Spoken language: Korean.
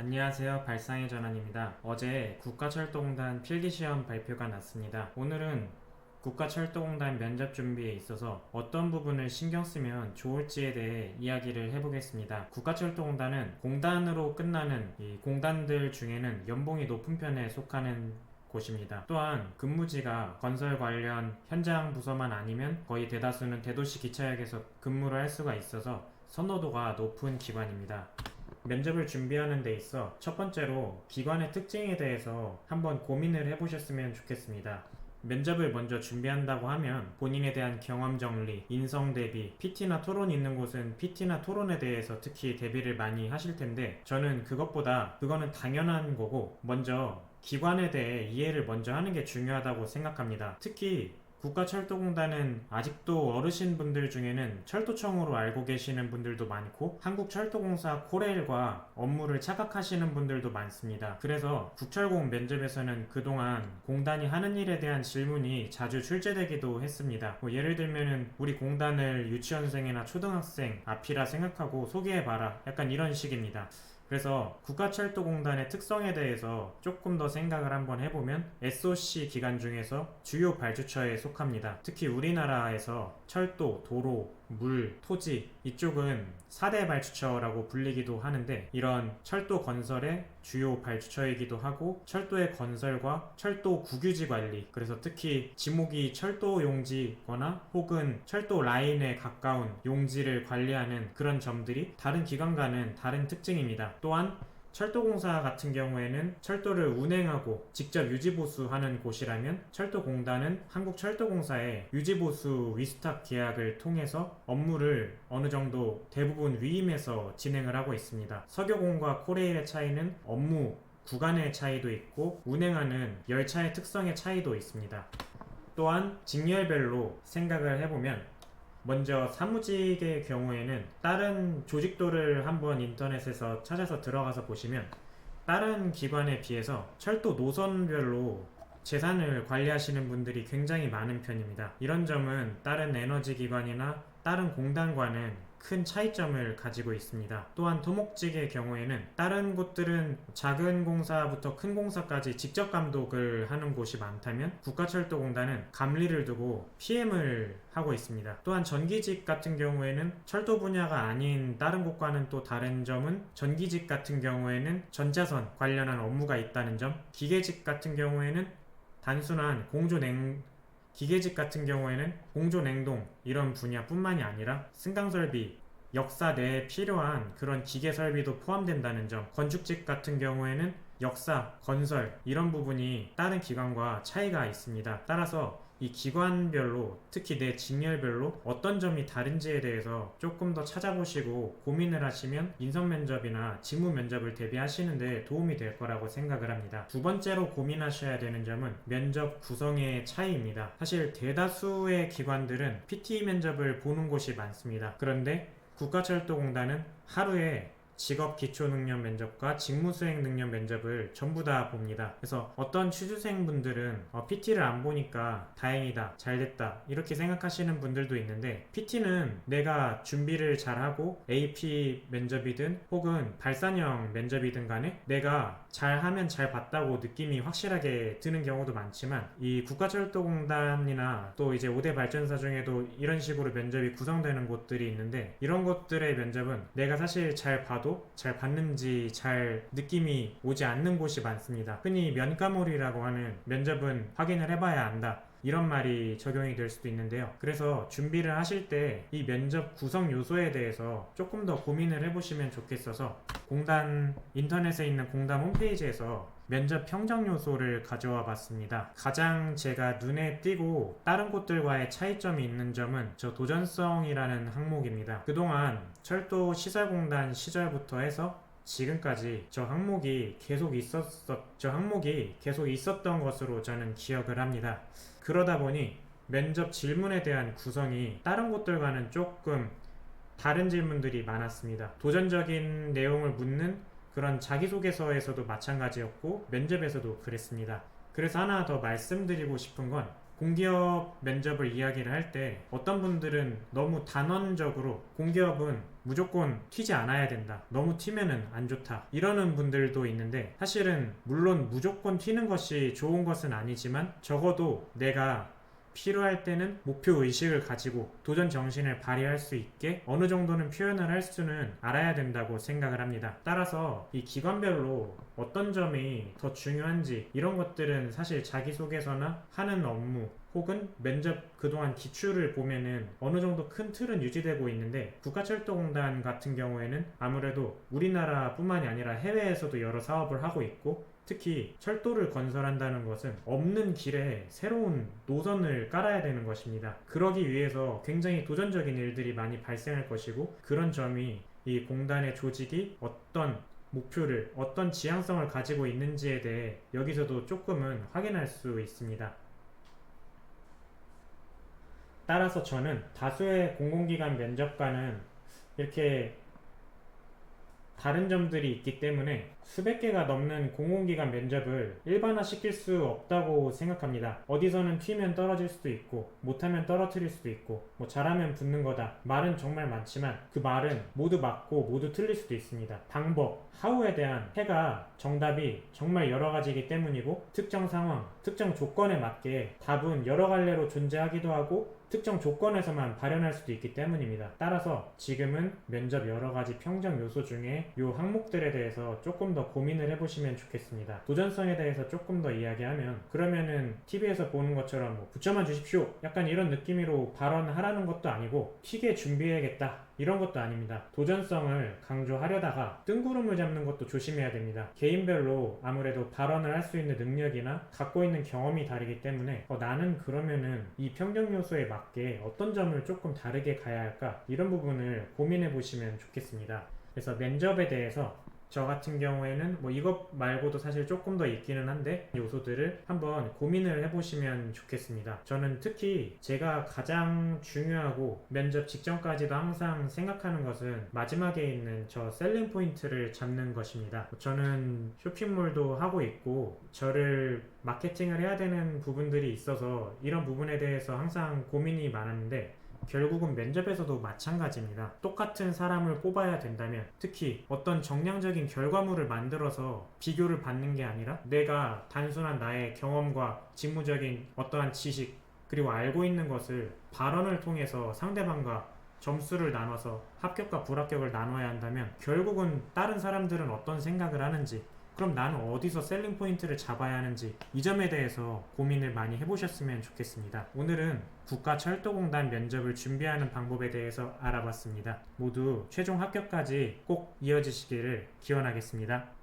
안녕하세요. 발상의 전환입니다. 어제 국가철도공단 필기시험 발표가 났습니다. 오늘은 국가철도공단 면접 준비에 있어서 어떤 부분을 신경 쓰면 좋을지에 대해 이야기를 해보겠습니다. 국가철도공단은 공단으로 끝나는 이 공단들 중에는 연봉이 높은 편에 속하는 곳입니다. 또한 근무지가 건설 관련 현장 부서만 아니면 거의 대다수는 대도시 기차역에서 근무를 할 수가 있어서 선호도가 높은 기관입니다. 면접을 준비하는 데 있어 첫 번째로 기관의 특징에 대해서 한번 고민을 해보셨으면 좋겠습니다. 면접을 먼저 준비한다고 하면 본인에 대한 경험 정리, 인성 대비, PT나 토론이 있는 곳은 PT나 토론에 대해서 특히 대비를 많이 하실 텐데 저는 그거는 당연한 거고 먼저 기관에 대해 이해를 먼저 하는 게 중요하다고 생각합니다. 특히 국가철도공단은 아직도 어르신분들 중에는 철도청으로 알고 계시는 분들도 많고 한국철도공사 코레일과 업무를 착각하시는 분들도 많습니다. 그래서 국철공 면접에서는 그동안 공단이 하는 일에 대한 질문이 자주 출제되기도 했습니다. 예를 들면은 우리 공단을 유치원생이나 초등학생 앞이라 생각하고 소개해봐라, 약간 이런 식입니다. 그래서 국가철도공단의 특성에 대해서 조금 더 생각을 한번 해보면 SOC 기관 중에서 주요 발주처에 속합니다. 특히 우리나라에서 철도, 도로, 물, 토지 이쪽은 4대 발주처라고 불리기도 하는데 이런 철도 건설의 주요 발주처이기도 하고 철도의 건설과 철도 국유지 관리, 그래서 특히 지목이 철도 용지거나 혹은 철도 라인에 가까운 용지를 관리하는 그런 점들이 다른 기관과는 다른 특징입니다. 또한 철도공사 같은 경우에는 철도를 운행하고 직접 유지보수하는 곳이라면 철도공단은 한국철도공사의 유지보수 위스탁 계약을 통해서 업무를 어느 정도 대부분 위임해서 진행을 하고 있습니다. 석유공과 코레일의 차이는 업무 구간의 차이도 있고 운행하는 열차의 특성의 차이도 있습니다. 또한 직렬별로 생각을 해보면 먼저 사무직의 경우에는 다른 조직도를 한번 인터넷에서 찾아서 들어가서 보시면 다른 기관에 비해서 철도 노선별로 재산을 관리하시는 분들이 굉장히 많은 편입니다. 이런 점은 다른 에너지 기관이나 다른 공단과는 큰 차이점을 가지고 있습니다. 또한 토목직의 경우에는 다른 곳들은 작은 공사부터 큰 공사까지 직접 감독을 하는 곳이 많다면 국가철도공단은 감리를 두고 PM을 하고 있습니다. 또한 전기직 같은 경우에는 철도 분야가 아닌 다른 곳과는 또 다른 점은 전기직 같은 경우에는 전자선 관련한 업무가 있다는 점, 기계직 같은 경우에는 단순한 기계직 같은 경우에는 공조 냉동 이런 분야뿐만이 아니라 승강설비, 역사 내에 필요한 그런 기계 설비도 포함된다는 점, 건축직 같은 경우에는 역사, 건설 이런 부분이 다른 기관과 차이가 있습니다. 따라서 이 기관별로 특히 내 직렬별로 어떤 점이 다른지에 대해서 조금 더 찾아보시고 고민을 하시면 인성면접이나 직무면접을 대비하시는데 도움이 될 거라고 생각을 합니다. 두 번째로 고민하셔야 되는 점은 면접 구성의 차이입니다. 사실 대다수의 기관들은 PT 면접을 보는 곳이 많습니다. 그런데 국가철도공단은 하루에 직업 기초능력 면접과 직무수행 능력 면접을 전부 다 봅니다. 그래서 어떤 취준생분들은 PT를 안 보니까 다행이다, 잘됐다 이렇게 생각하시는 분들도 있는데 PT는 내가 준비를 잘하고 AP 면접이든 혹은 발산형 면접이든 간에 내가 잘하면 잘 봤다고 느낌이 확실하게 드는 경우도 많지만 이 국가철도공단이나 또 이제 5대 발전사 중에도 이런 식으로 면접이 구성되는 곳들이 있는데 이런 곳들의 면접은 내가 사실 잘 봐도 잘 봤는지 잘 느낌이 오지 않는 곳이 많습니다. 흔히 면가몰이라고 하는 면접은 확인을 해봐야 안다 이런 말이 적용이 될 수도 있는데요. 그래서 준비를 하실 때 이 면접 구성 요소에 대해서 조금 더 고민을 해보시면 좋겠어서 인터넷에 있는 공단 홈페이지에서 면접 평정 요소를 가져와 봤습니다. 가장 제가 눈에 띄고 다른 곳들과의 차이점이 있는 점은 저 도전성이라는 항목입니다. 그동안 철도 시설공단 시절부터 해서 지금까지 저 항목이 계속 있었던 것으로 저는 기억을 합니다. 그러다 보니 면접 질문에 대한 구성이 다른 곳들과는 조금 다른 질문들이 많았습니다. 도전적인 내용을 묻는 그런 자기소개서에서도 마찬가지였고 면접에서도 그랬습니다. 그래서 하나 더 말씀드리고 싶은 건 공기업 면접을 이야기를 할 때 어떤 분들은 너무 단원적으로 공기업은 무조건 튀지 않아야 된다. 너무 튀면은 안 좋다. 이러는 분들도 있는데 사실은 물론 무조건 튀는 것이 좋은 것은 아니지만 적어도 내가 필요할 때는 목표 의식을 가지고 도전 정신을 발휘할 수 있게 어느 정도는 표현을 할 수는 알아야 된다고 생각을 합니다. 따라서 이 기관별로 어떤 점이 더 중요한지 이런 것들은 사실 자기소개서나 하는 업무 혹은 면접 그동안 기출을 보면은 어느 정도 큰 틀은 유지되고 있는데 국가철도공단 같은 경우에는 아무래도 우리나라뿐만이 아니라 해외에서도 여러 사업을 하고 있고 특히 철도를 건설한다는 것은 없는 길에 새로운 노선을 깔아야 되는 것입니다. 그러기 위해서 굉장히 도전적인 일들이 많이 발생할 것이고 그런 점이 이 공단의 조직이 어떤 목표를 어떤 지향성을 가지고 있는지에 대해 여기서도 조금은 확인할 수 있습니다. 따라서 저는 다수의 공공기관 면접과는 이렇게 다른 점들이 있기 때문에 수백 개가 넘는 공공기관 면접을 일반화시킬 수 없다고 생각합니다. 어디서는 튀면 떨어질 수도 있고 못하면 떨어뜨릴 수도 있고 뭐 잘하면 붙는 거다. 말은 정말 많지만 그 말은 모두 맞고 모두 틀릴 수도 있습니다. 방법, 하우에 대한 해가 정답이 정말 여러 가지이기 때문이고 특정 상황, 특정 조건에 맞게 답은 여러 갈래로 존재하기도 하고 특정 조건에서만 발현할 수도 있기 때문입니다. 따라서 지금은 면접 여러 가지 평점 요소 중에 이 항목들에 대해서 조금 더 고민을 해보시면 좋겠습니다. 도전성에 대해서 조금 더 이야기하면 그러면은 TV에서 보는 것처럼 뭐 붙여만 주십시오 약간 이런 느낌으로 발언하라는 것도 아니고 튀게 준비해야겠다 이런 것도 아닙니다. 도전성을 강조하려다가 뜬구름을 잡는 것도 조심해야 됩니다. 개인별로 아무래도 발언을 할 수 있는 능력이나 갖고 있는 경험이 다르기 때문에 나는 그러면은 이 평경 요소에 맞게 어떤 점을 조금 다르게 가야 할까 이런 부분을 고민해 보시면 좋겠습니다. 그래서 면접에 대해서 저 같은 경우에는 뭐 이것 말고도 사실 조금 더 있기는 한데 요소들을 한번 고민을 해보시면 좋겠습니다. 저는 특히 제가 가장 중요하고 면접 직전까지도 항상 생각하는 것은 마지막에 있는 저 셀링 포인트를 잡는 것입니다. 저는 쇼핑몰도 하고 있고 저를 마케팅을 해야 되는 부분들이 있어서 이런 부분에 대해서 항상 고민이 많았는데 결국은 면접에서도 마찬가지입니다. 똑같은 사람을 뽑아야 된다면 특히 어떤 정량적인 결과물을 만들어서 비교를 받는 게 아니라 내가 단순한 나의 경험과 직무적인 어떠한 지식 그리고 알고 있는 것을 발언을 통해서 상대방과 점수를 나눠서 합격과 불합격을 나눠야 한다면 결국은 다른 사람들은 어떤 생각을 하는지 그럼 나는 어디서 셀링 포인트를 잡아야 하는지 이 점에 대해서 고민을 많이 해보셨으면 좋겠습니다. 오늘은 국가철도공단 면접을 준비하는 방법에 대해서 알아봤습니다. 모두 최종 합격까지 꼭 이어지시기를 기원하겠습니다.